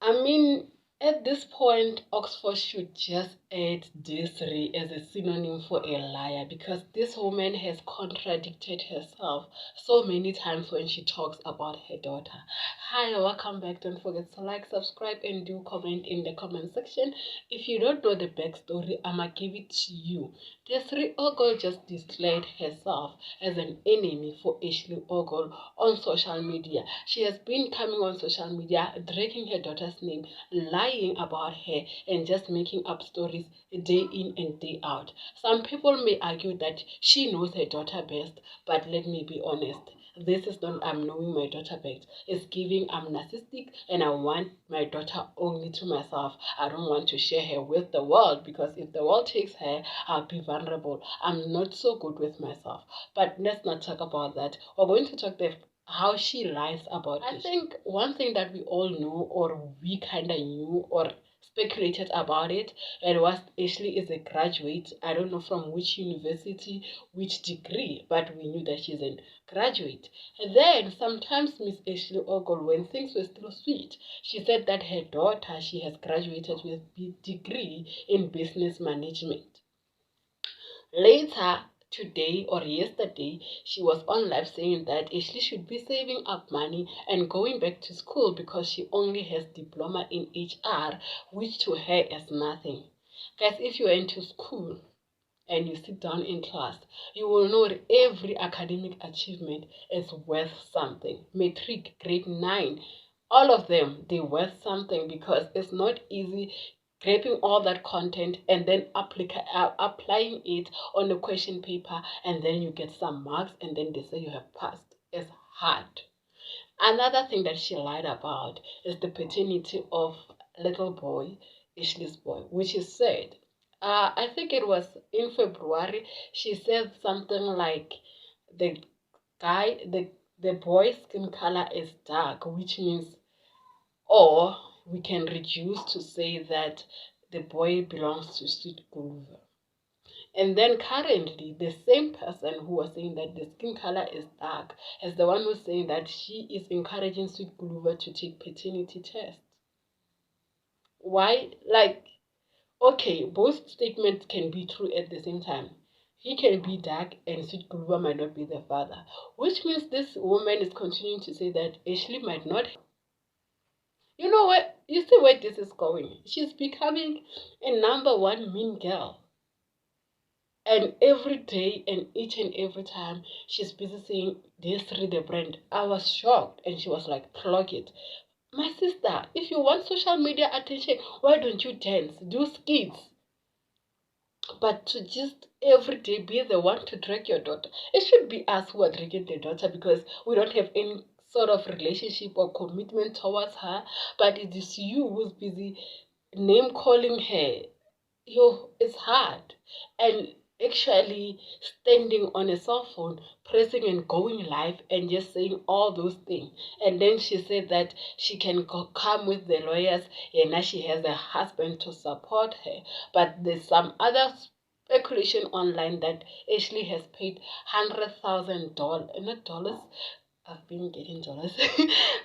I mean, at this point, Oxford should just add Desiree as a synonym for a liar because this woman has contradicted herself so many times when she talks about her daughter. Hi, welcome back. Don't forget to like, subscribe, and do comment in the comment section. If you don't know the backstory, I'ma give it to you. Desiree Ogle just declared herself as an enemy for Ashley Ogle on social media. She has been coming on social media, dragging her daughter's name, lying about her, and just making up stories day in and day out. Some people may argue that she knows her daughter best, but let me be honest. This is not I'm knowing my daughter best. It's giving I'm narcissistic and I want my daughter only to myself. I don't want to share her with the world because if the world takes her, I'll be vulnerable. I'm not so good with myself. But let's not talk about that. We're going to talk how she lies about it. I think one thing that we all know or we kind of knew or speculated about it was Ashley is a graduate. I don't know from which university, which degree, but we knew that she's a graduate. And then sometimes Miss Ashley Ogle, when things were still sweet, she said that her daughter, she has graduated with a degree in business management. Later, today or yesterday, she was on live saying that Ashley should be saving up money and going back to school because she only has diploma in HR, which to her is nothing. Guys, if you went to school and you sit down in class, you will know that every academic achievement is worth something. Matric, grade 9, all of them, they're worth something because it's not easy grabbing all that content and then applying it on a question paper and then you get some marks and then they say you have passed. It's hard. Another thing that she lied about is the paternity of little boy, Ashley's boy, which is said. I think it was in February. She said something like the guy, the boy's skin color is dark, which means, or we can reduce to say that the boy belongs to Sweet Guluva. And then currently, the same person who was saying that the skin color is dark is the one who's saying that she is encouraging Sweet Guluva to take paternity tests. Why? Like, okay, both statements can be true at the same time. He can be dark and Sweet Guluva might not be the father, which means this woman is continuing to say that Ashley might not. You know what? You see where this is going. She's becoming a #1 mean girl. And every day and each and every time she's busy saying, Desiree the brand. I was shocked. And she was like, clock it. My sister, if you want social media attention, why don't you dance? Do skits. But to just every day be the one to drag your daughter. It should be us who are dragging the daughter because we don't have any sort of relationship or commitment towards her. But it is you who's busy name calling her. It's hard. And actually standing on a cell phone, pressing and going live and just saying all those things. And then she said that she can come with the lawyers and now she has a husband to support her. But there's some other speculation online that Ashley has paid $100,000, not dollars, I've been getting dollars,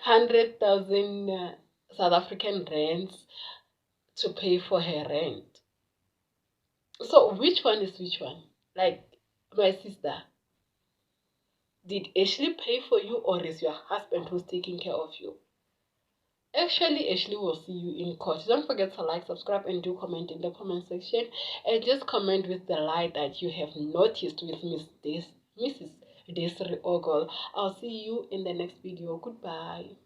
100,000 South African rands to pay for her rent. So which one is which one? Like, my sister, did Ashley pay for you or is your husband who's taking care of you? Actually, Ashley will see you in court. Don't forget to like, subscribe, and do comment in the comment section. And just comment with the lie that you have noticed with Mrs. Desiree Ogle. I'll see you in the next video. Goodbye.